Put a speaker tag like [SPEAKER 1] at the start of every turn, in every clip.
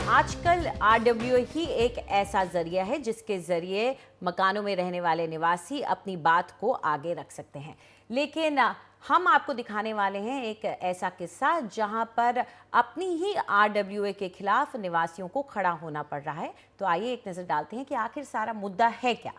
[SPEAKER 1] आजकल आरडब्ल्यूए ही एक ऐसा जरिया है जिसके जरिए मकानों में रहने वाले निवासी अपनी बात को आगे रख सकते हैं। लेकिन हम आपको दिखाने वाले हैं एक ऐसा किस्सा जहां पर अपनी ही आरडब्ल्यूए के खिलाफ निवासियों को खड़ा होना पड़ रहा है। तो आइए एक नजर डालते हैं कि आखिर सारा मुद्दा है क्या।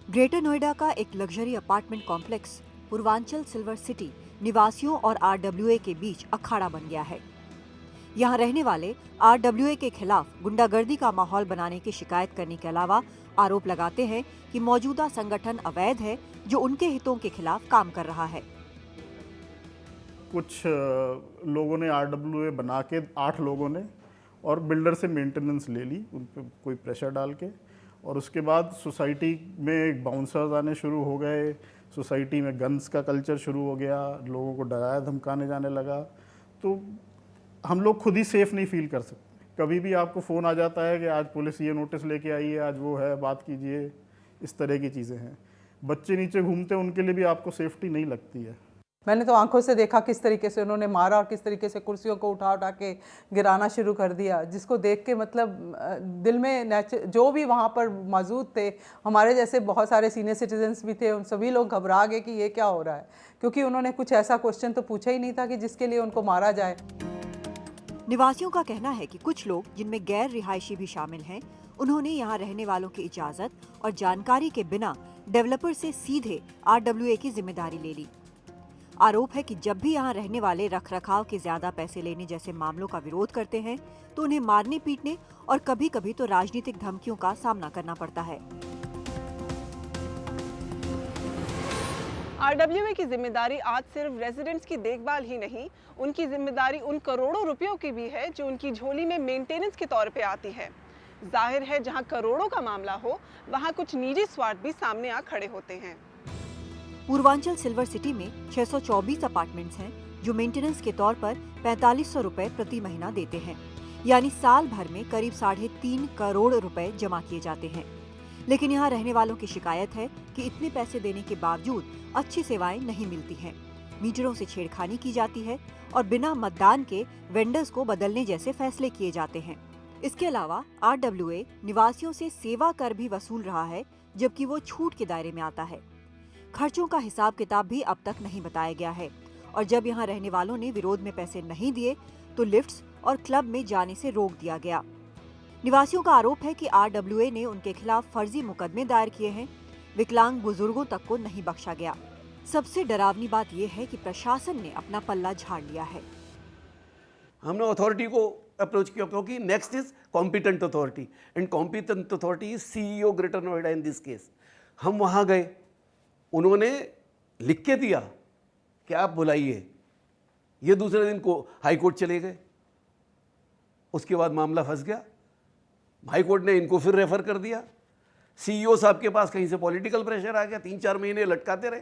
[SPEAKER 2] ग्रेटर नोएडा का एक luxury apartment complex Purvanchal silver city निवासियों और आरडब्ल्यूए के बीच अखाड़ा बन गया है। यहां रहने वाले आरडब्ल्यूए के खिलाफ गुंडागर्दी का माहौल बनाने की शिकायत करने के अलावा आरोप लगाते हैं कि मौजूदा संगठन अवैध है जो उनके हितों के खिलाफ काम कर रहा है।
[SPEAKER 3] कुछ लोगों ने आरडब्ल्यूए बना के 8 लोगों ने और बिल्डर से मेंटेनेंस ले ली उन पर कोई प्रेशर डाल के, और उसके बाद सोसाइटी में बाउंसर्स आने शुरू हो गए। सोसाइटी में गन्स का कल्चर शुरू हो गया, लोगों को डराया धमकाने जाने लगा। तो हम लोग खुद ही सेफ नहीं फील कर सकते। कभी भी आपको फ़ोन आ जाता है कि आज पुलिस ये नोटिस लेके आई है, आज वो है, बात कीजिए, इस तरह की चीज़ें हैं। बच्चे नीचे घूमते हैं, उनके लिए भी आपको सेफ्टी नहीं लगती है।
[SPEAKER 4] मैंने तो आंखों से देखा किस तरीके से उन्होंने मारा और किस तरीके से कुर्सियों को उठा उठा के गिराना शुरू कर दिया, जिसको देख के मतलब दिल में जो भी वहाँ पर मौजूद थे, हमारे जैसे बहुत सारे सीनियर सिटीजन्स भी थे, उन सभी लोग घबरा गए कि ये क्या हो रहा है, क्योंकि उन्होंने कुछ ऐसा क्वेश्चन तो पूछा ही नहीं था कि जिसके लिए उनको मारा जाए।
[SPEAKER 2] निवासियों का कहना है कि कुछ लोग, जिनमें गैर रिहायशी भी शामिल हैं, उन्होंने यहाँ रहने वालों की इजाजत और जानकारी के बिना डेवलपर से सीधे आरडब्ल्यूए की जिम्मेदारी ले ली। आरोप है कि जब भी यहाँ रहने वाले रखरखाव के ज्यादा पैसे लेने जैसे मामलों का विरोध करते हैं तो उन्हें मारने पीटने और कभी कभी तो राजनीतिक धमकियों का सामना करना पड़ता है।
[SPEAKER 5] आरडब्ल्यूए की जिम्मेदारी आज सिर्फ रेजिडेंट्स की देखभाल ही नहीं, उनकी जिम्मेदारी उन करोड़ों रुपयों की भी है जो उनकी झोली में मेंटेनेंस के तौर पे आती है। जाहिर है जहां करोड़ों का मामला हो वहां कुछ निजी स्वार्थ भी सामने आ खड़े होते हैं।
[SPEAKER 2] पूर्वांचल सिल्वर सिटी में 624 अपार्टमेंट्स हैं जो मेंटेनेंस के तौर पर 4500 रुपए प्रति महीना देते हैं, यानी साल भर में करीब 3.5 करोड़ रुपए जमा किए जाते हैं। लेकिन यहाँ रहने वालों की शिकायत है कि इतने पैसे देने के बावजूद अच्छी सेवाएं नहीं मिलती हैं। मीटरों से छेड़खानी की जाती है और बिना मतदान के वेंडर्स को बदलने जैसे फैसले किए जाते हैं। इसके अलावा आरडब्ल्यूए निवासियों से सेवा कर भी वसूल रहा है, जबकि वो छूट के दायरे में आता है। खर्चों का हिसाब किताब भी अब तक नहीं बताया गया है, और जब यहाँ रहने वालों ने विरोध में पैसे नहीं दिए तो लिफ्ट्स और क्लब में जाने से रोक दिया गया। निवासियों का आरोप है कि आरडब्ल्यूए ने उनके खिलाफ फर्जी मुकदमे दायर किए हैं। विकलांग बुजुर्गों तक को नहीं बख्शा गया। सबसे डरावनी बात यह है कि प्रशासन ने अपना पल्ला झाड़ लिया है।
[SPEAKER 6] हमने अथॉरिटी को अप्रोच किया क्योंकि next is competent authority and competent authority is CEO greater Noida in this case. हम वहाँ गए, उन्होंने लिख के दिया कि आप बुलाइए। ये दूसरे दिन को हाई कोर्ट चले गए। उसके बाद मामला फंस गया। हाई कोर्ट ने इनको फिर रेफर कर दिया। सीईओ साहब के पास कहीं से पॉलिटिकल प्रेशर आ गया, 3-4 महीने लटकाते रहे।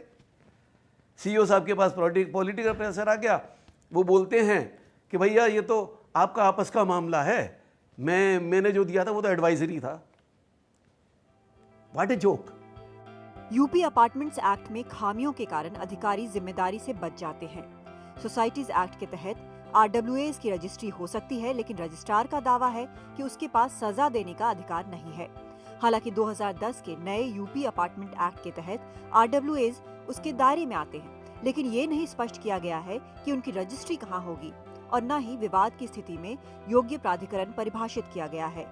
[SPEAKER 6] सीईओ साहब के पास पॉलिटिकल प्रेशर आ गया। वो बोलते हैं कि भैया ये तो आपका आपस का मामला है, मैंने जो दिया था वो तो एडवाइजरी था। What a joke.
[SPEAKER 2] UP apartments act में खामियों के कारण अधिकारी जिम्मेदारी से बच जाते हैं। सोसाइटीज एक्ट के तहत आरडब्ल्यूएस की रजिस्ट्री हो सकती है, लेकिन रजिस्ट्रार का दावा है कि उसके पास सजा देने का अधिकार नहीं है। हालांकि 2010 के नए यूपी अपार्टमेंट एक्ट के तहत आरडब्ल्यूएस उसके दायरे में आते हैं, लेकिन ये नहीं स्पष्ट किया गया है कि उनकी रजिस्ट्री कहाँ होगी, और न ही विवाद की स्थिति में योग्य प्राधिकरण परिभाषित किया गया है।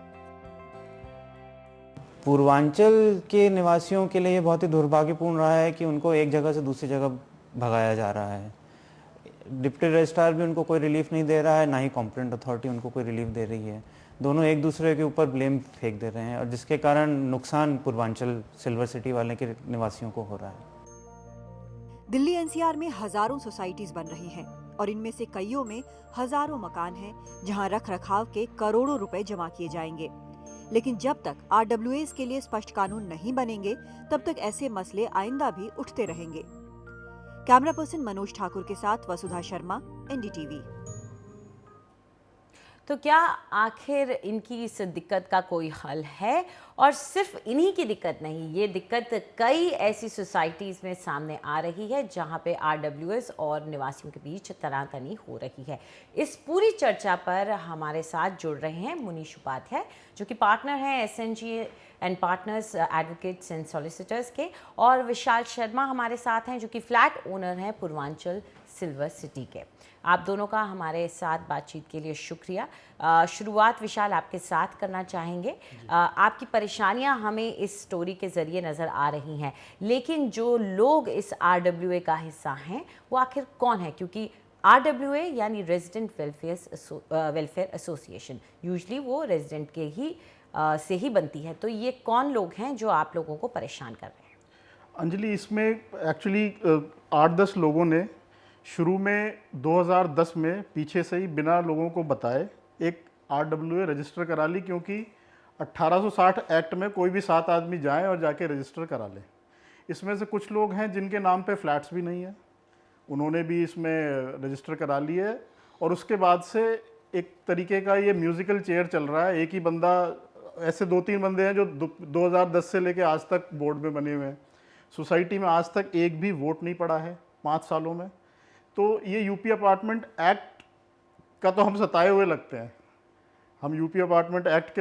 [SPEAKER 7] पूर्वांचल के निवासियों के लिए ये बहुत ही दुर्भाग्यपूर्ण रहा है कि उनको एक जगह से दूसरी जगह भगाया जा रहा है। डिप्टी रजिस्ट्रार भी उनको कोई रिलीफ नहीं दे रहा है, ना ही कॉम्पिटेंट अथॉरिटी उनको कोई रिलीफ दे रही है। दोनों एक दूसरे के ऊपर ब्लेम फेंक दे रहे हैं, और जिसके कारण नुकसान पूर्वांचल सिल्वर सिटी वाले के निवासियों को हो रहा है।
[SPEAKER 2] दिल्ली एनसीआर में हजारों सोसाइटीज बन रही हैं, और इनमें से कईयों में हजारों मकान हैं जहां रख रखाव के करोड़ों रुपए जमा किए जाएंगे। लेकिन जब तक आरडब्ल्यूएस के लिए स्पष्ट कानून नहीं बनेंगे, तब तक ऐसे मसले आइंदा भी उठते रहेंगे। कैमरा पर्सन मनोज ठाकुर के साथ वसुधा शर्मा, एनडीटीवी।
[SPEAKER 1] तो क्या आखिर इनकी इस दिक्कत का कोई हल है और सिर्फ इन्हीं की दिक्कत नहीं, ये दिक्कत कई ऐसी सोसाइटीज़ में सामने आ रही है जहाँ पे RWS और निवासियों के बीच तनातनी हो रही है। इस पूरी चर्चा पर हमारे साथ जुड़ रहे हैं मुनीश उपाध्याय, जो कि पार्टनर हैं SNG and partners advocates and solicitors के, और विशाल शर्मा हमारे साथ हैं, जो कि फ्लैट ओनर हैं पूर्वांचल सिल्वर सिटी के। आप दोनों का हमारे साथ बातचीत के लिए शुक्रिया। शुरुआत विशाल आपके साथ करना चाहेंगे। आपकी परेशानियां हमें इस स्टोरी के ज़रिए नज़र आ रही हैं, लेकिन जो लोग इस RWA का हिस्सा हैं वो आखिर कौन है? क्योंकि RWA यानी रेजिडेंट वेलफेयर एसोसिएशन, यूजली वो रेजिडेंट के ही से ही बनती है। तो ये कौन लोग हैं जो आप लोगों को परेशान कर रहे हैं?
[SPEAKER 3] अंजलि, इसमें एक्चुअली 8-10 लोगों ने शुरू में 2010 में पीछे से ही बिना लोगों को बताए एक RWA रजिस्टर करा ली, क्योंकि 1860 एक्ट में कोई भी 7 आदमी जाएं और जाके रजिस्टर करा लें। इसमें से कुछ लोग हैं जिनके नाम पे फ्लैट्स भी नहीं है, उन्होंने भी इसमें रजिस्टर करा लिए, और उसके बाद से एक तरीके का ये म्यूज़िकल चेयर चल रहा है। एक ही बंदा, ऐसे 2-3 बंदे हैं जो 2010 से लेके आज तक बोर्ड में बने हुए हैं। सोसाइटी में आज तक एक भी वोट नहीं पड़ा है 5 सालों में। तो ये यूपी अपार्टमेंट एक्ट का तो हम सताए हुए लगते हैं। हम यूपी अपार्टमेंट एक्ट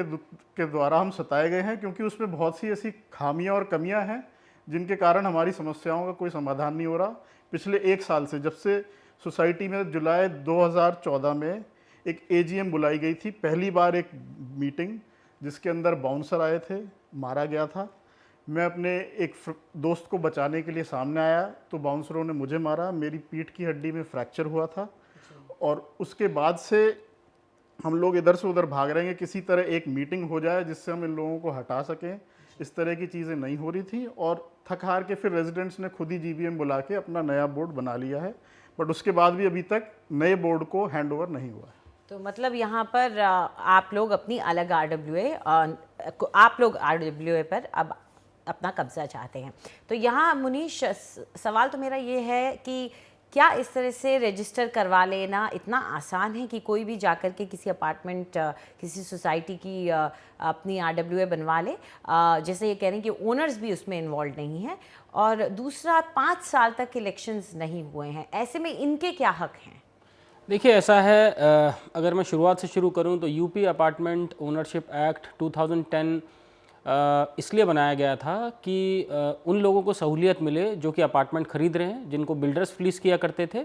[SPEAKER 3] के द्वारा हम सताए गए हैं, क्योंकि उसमें बहुत सी ऐसी खामियां और कमियां हैं जिनके कारण हमारी समस्याओं का कोई समाधान नहीं हो रहा। पिछले 1 साल से, जब से सोसाइटी में जुलाई 2014 में एक AGM बुलाई गई थी, पहली बार एक मीटिंग जिसके अंदर बाउंसर आए थे, मारा गया था। मैं अपने एक दोस्त को बचाने के लिए सामने आया तो बाउंसरों ने मुझे मारा, मेरी पीठ की हड्डी में फ्रैक्चर हुआ था, और उसके बाद से हम लोग इधर से उधर भाग रहे हैं। किसी तरह एक मीटिंग हो जाए जिससे हम इन लोगों को हटा सकें। इस तरह की चीज़ें नहीं हो रही थी, और थक हार के फिर रेजिडेंट्स ने खुद ही GBM बुला के अपना नया बोर्ड बना लिया है, बट उसके बाद भी अभी तक नए बोर्ड को हैंडओवर नहीं हुआ है।
[SPEAKER 1] तो मतलब यहाँ पर आप लोग अपनी अलग आप लोग RWA पर अब अपना कब्जा चाहते हैं। तो यहाँ मुनीश, सवाल तो मेरा ये है कि क्या इस तरह से रजिस्टर करवा लेना इतना आसान है कि कोई भी जाकर के किसी अपार्टमेंट, किसी सोसाइटी की अपनी RWA बनवा ले? जैसे ये कह रहे हैं कि ओनर्स भी उसमें इन्वॉल्व नहीं हैं, और दूसरा 5 साल तक इलेक्शंस नहीं हुए हैं, ऐसे में इनके क्या हक हैं?
[SPEAKER 8] देखिए, ऐसा है, अगर मैं शुरुआत से शुरू करूं तो यूपी अपार्टमेंट ओनरशिप एक्ट 2010 इसलिए बनाया गया था कि उन लोगों को सहूलियत मिले जो कि अपार्टमेंट खरीद रहे हैं, जिनको बिल्डर्स फ्लीस किया करते थे।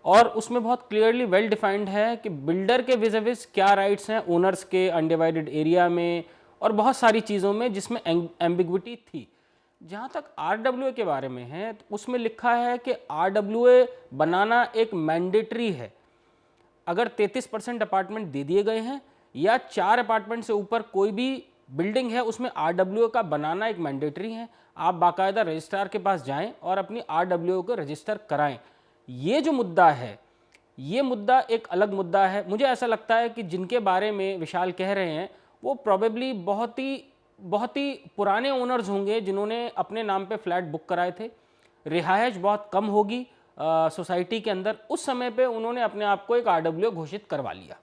[SPEAKER 8] और उसमें बहुत क्लियरली वेल डिफाइंड है कि बिल्डर के विज़ क्या राइट्स हैं ओनर्स के अनडिवाइडेड एरिया में, और बहुत सारी चीज़ों में जिसमें एम्बिग्विटी थी। जहाँ तक RWA के बारे में है तो उसमें लिखा है कि RWA बनाना एक मैंडेटरी है। अगर 33% अपार्टमेंट दे दिए गए हैं या 4 अपार्टमेंट से ऊपर कोई भी बिल्डिंग है, उसमें RWA का बनाना एक मैंडेटरी है। आप बाकायदा रजिस्ट्रार के पास जाएं और अपनी RWA को रजिस्टर कराएं। ये जो मुद्दा है, ये मुद्दा एक अलग मुद्दा है। मुझे ऐसा लगता है कि जिनके बारे में विशाल कह रहे हैं वो प्रॉबेबली बहुत ही पुराने ओनर्स होंगे जिन्होंने अपने नाम पे फ्लैट बुक कराए थे। रिहाइश बहुत कम होगी सोसाइटी के अंदर। उस समय पे उन्होंने अपने आप को एक RWA घोषित करवा लिया,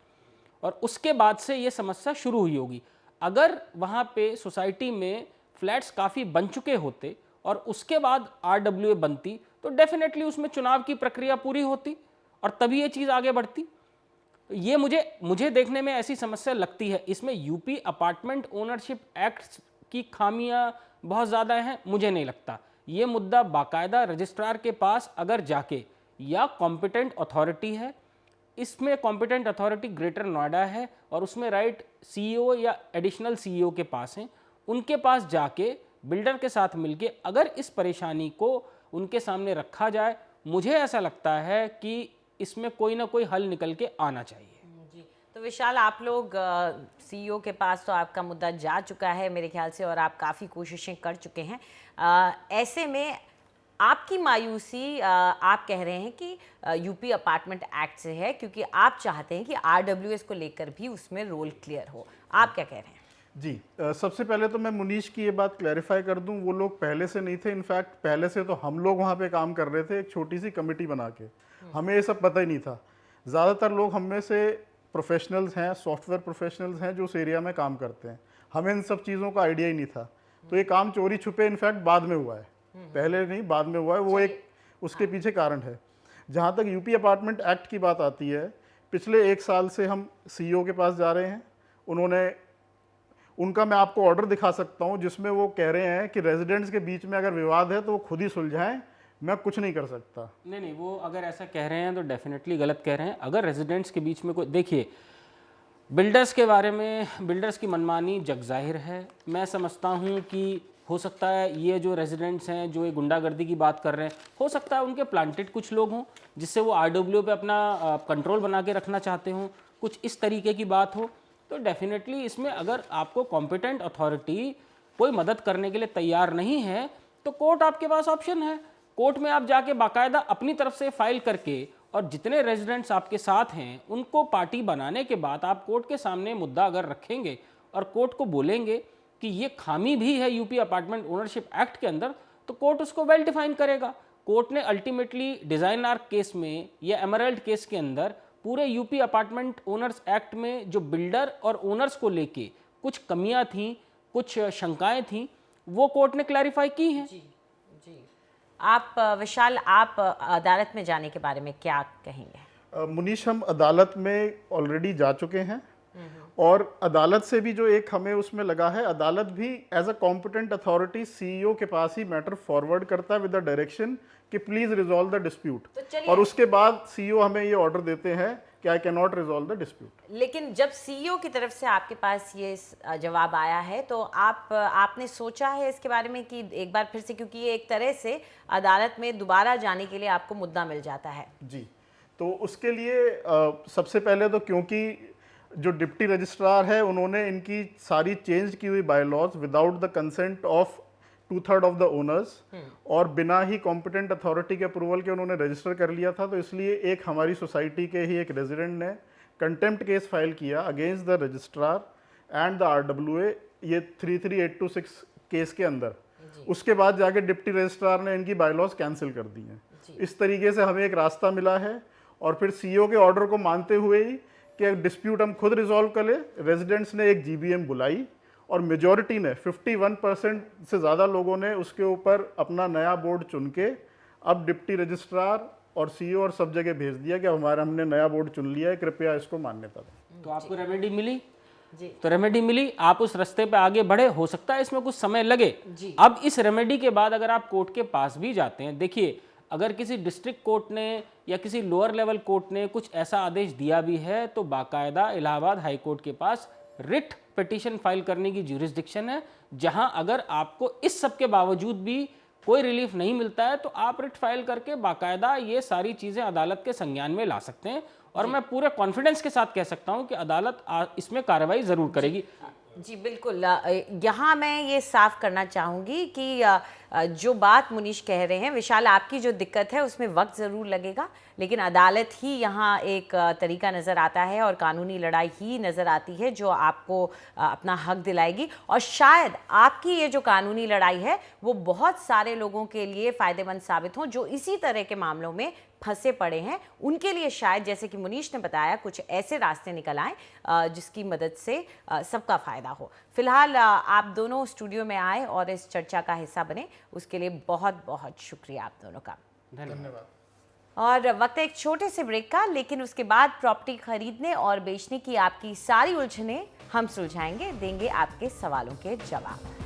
[SPEAKER 8] और उसके बाद से ये समस्या शुरू हुई होगी। अगर वहाँ पे सोसाइटी में फ्लैट्स काफ़ी बन चुके होते और उसके बाद RWA बनती तो डेफिनेटली उसमें चुनाव की प्रक्रिया पूरी होती और तभी ये चीज़ आगे बढ़ती। ये मुझे देखने में ऐसी समस्या लगती है। इसमें यूपी अपार्टमेंट ओनरशिप एक्ट की खामियां बहुत ज़्यादा हैं, मुझे नहीं लगता। ये मुद्दा बाकायदा रजिस्ट्रार के पास अगर जाके, या कॉम्पिटेंट अथॉरिटी है, इसमें कॉम्पिटेंट अथॉरिटी ग्रेटर नोएडा है और उसमें राइट CEO या एडिशनल CEO के पास हैं, उनके पास जाके बिल्डर के साथ मिलके अगर इस परेशानी को उनके सामने रखा जाए, मुझे ऐसा लगता है कि इसमें कोई ना कोई हल निकल के आना चाहिए।
[SPEAKER 1] जी, तो विशाल, आप लोग CEO के पास तो आपका मुद्दा जा चुका है मेरे ख्याल से, और आप काफ़ी कोशिशें कर चुके हैं। ऐसे में आपकी मायूसी, आप कह रहे हैं कि यूपी अपार्टमेंट एक्ट से है, क्योंकि आप चाहते हैं कि RWS को लेकर भी उसमें रोल क्लियर हो। आप क्या कह रहे हैं?
[SPEAKER 3] जी, सबसे पहले तो मैं मुनीश की ये बात क्लैरिफाई कर दूं, वो लोग पहले से नहीं थे। इनफैक्ट पहले से तो हम लोग वहाँ पे काम कर रहे थे, एक छोटी सी कमेटी बना के। हमें ये सब पता ही नहीं था। ज़्यादातर लोग हम में से प्रोफेशनल्स हैं, सॉफ्टवेयर प्रोफेशनल्स हैं जो उस एरिया में काम करते हैं। हमें इन सब चीज़ों का आइडिया ही नहीं था। तो ये काम चोरी छुपे इनफैक्ट बाद में हुआ है, पहले नहीं, बाद में हुआ है। वो एक उसके पीछे कारण है। जहाँ तक यूपी अपार्टमेंट एक्ट की बात आती है, पिछले 1 साल से हम सीईओ के पास जा रहे हैं। उनका मैं आपको ऑर्डर दिखा सकता हूँ जिसमें वो कह रहे हैं कि रेजिडेंट्स के बीच में अगर विवाद है तो वो खुद ही सुलझाएं, मैं कुछ नहीं कर सकता।
[SPEAKER 8] नहीं, वो अगर ऐसा कह रहे हैं तो डेफिनेटली गलत कह रहे हैं। अगर रेजिडेंट्स के बीच में कोई, देखिए बिल्डर्स के बारे में, बिल्डर्स की मनमानी जग जाहिर है। मैं समझता हूँ कि हो सकता है ये जो रेजिडेंट्स हैं जो ये गुंडागर्दी की बात कर रहे हैं, हो सकता है उनके प्लांटेड कुछ लोग हों जिससे वो आरडब्ल्यू पे अपना कंट्रोल बना के रखना चाहते हों, कुछ इस तरीके की बात हो। तो डेफिनेटली इसमें अगर आपको कॉम्पिटेंट अथॉरिटी कोई मदद करने के लिए तैयार नहीं है तो कोर्ट आपके पास ऑप्शन है। कोर्ट में आप जाके बाकायदा अपनी तरफ से फाइल करके और जितने रेजिडेंट्स आपके साथ हैं उनको पार्टी बनाने के बाद आप कोर्ट के सामने मुद्दा अगर रखेंगे और कोर्ट को बोलेंगे कि ये खामी भी है यूपी अपार्टमेंट ओनरशिप एक्ट के अंदर, तो कोर्ट उसको वेल डिफाइन करेगा। कोर्ट ने अल्टीमेटली डिज़ाइन आर्क केस में या एमराल्ड केस के अंदर पूरे यूपी अपार्टमेंट ओनर्स एक्ट में जो बिल्डर और ओनर्स को लेके कुछ कमियां थीं, कुछ शंकाएं थीं, वो कोर्ट ने क्लैरिफाई की हैं।
[SPEAKER 1] जी। आप विशाल, आप अदालत में जाने के बारे में क्या कहेंगे?
[SPEAKER 3] मुनीश, हम अदालत में ऑलरेडी जा चुके हैं और अदालत से भी जो एक हमें उसमें लगा है, अदालत भी as a competent authority CEO के पास ही मैटर फॉरवर्ड करता है विद द डायरेक्शन कि प्लीज रिजॉल्व द डिस्प्यूट, और उसके बाद सीईओ हमें ये ऑर्डर देते हैं कि I can not resolve the dispute.
[SPEAKER 1] लेकिन जब सीईओ की तरफ से आपके पास ये जवाब आया है तो आपने सोचा है इसके बारे में कि एक बार फिर से, क्योंकि ये एक तरह से अदालत में दोबारा जाने के लिए आपको मुद्दा मिल जाता है।
[SPEAKER 3] जी, तो उसके लिए सबसे पहले तो क्योंकि जो डिप्टी रजिस्ट्रार है उन्होंने इनकी सारी चेंज की हुई bylaws without the consent of 2/3 of the owners और बिना ही कॉम्पिटेंट अथॉरिटी के अप्रूवल के उन्होंने रजिस्टर कर लिया था। तो इसलिए एक हमारी सोसाइटी के ही एक रेजिडेंट ने कंटेम्प्ट केस फाइल किया against the registrar and the RWA, ये 33826 केस के अंदर। उसके बाद जाके डिप्टी रजिस्ट्रार ने इनकी बायलॉज कैंसिल कर दी हैं। इस तरीके से हमें एक रास्ता मिला है और फिर सीईओ के ऑर्डर को मानते हुए ही कि डिस्प्यूट हम खुद रिजॉल्व कर ले, रेजिडेंट्स ने एक जीबीएम बुलाई और मेजॉरिटी ने 51% से ज़्यादा लोगों ने उसके ऊपर अपना नया बोर्ड चुन के अब डिप्टी रजिस्ट्रार और सीईओ और सब जगह भेज दिया कि हमने नया बोर्ड चुन लिया है, कृपया इसको मान्यता दें।
[SPEAKER 8] तो आपको रेमेडी मिली जी, तो रेमेडी मिली, आप उस रास्ते पे आगे बढ़े। हो सकता है इसमें कुछ समय लगे। अब इस रेमेडी के बाद अगर आप कोर्ट के पास भी जाते हैं, देखिए अगर किसी डिस्ट्रिक्ट कोर्ट ने या किसी लोअर लेवल कोर्ट ने कुछ ऐसा आदेश दिया भी है तो बाकायदा इलाहाबाद हाई कोर्ट के पास रिट पिटीशन फाइल करने की ज्यूरिसडिक्शन है, जहां अगर आपको इस सब के बावजूद भी कोई रिलीफ नहीं मिलता है तो आप रिट फाइल करके बाकायदा ये सारी चीज़ें अदालत के संज्ञान में ला सकते हैं। और मैं पूरे कॉन्फिडेंस के साथ कह सकता हूं कि अदालत इसमें कार्रवाई ज़रूर करेगी।
[SPEAKER 1] जी बिल्कुल। यहाँ मैं ये साफ करना चाहूँगी कि जो बात मुनीश कह रहे हैं, विशाल, आपकी जो दिक्कत है उसमें वक्त ज़रूर लगेगा, लेकिन अदालत ही यहाँ एक तरीका नज़र आता है और कानूनी लड़ाई ही नज़र आती है जो आपको अपना हक दिलाएगी। और शायद आपकी ये जो कानूनी लड़ाई है वो बहुत सारे लोगों के लिए फ़ायदेमंद साबित हो जो इसी तरह के मामलों में फंसे पड़े हैं। उनके लिए शायद, जैसे कि मुनीश ने बताया, कुछ ऐसे रास्ते निकल आए जिसकी मदद से सबका फ़ायदा हो। फिलहाल आप दोनों स्टूडियो में आए और इस चर्चा का हिस्सा बने, उसके लिए बहुत बहुत शुक्रिया आप दोनों का।
[SPEAKER 3] धन्यवाद।
[SPEAKER 1] और वक्त है एक छोटे से ब्रेक का, लेकिन उसके बाद प्रॉपर्टी खरीदने और बेचने की आपकी सारी उलझनें हम सुलझाएंगे, देंगे आपके सवालों के जवाब।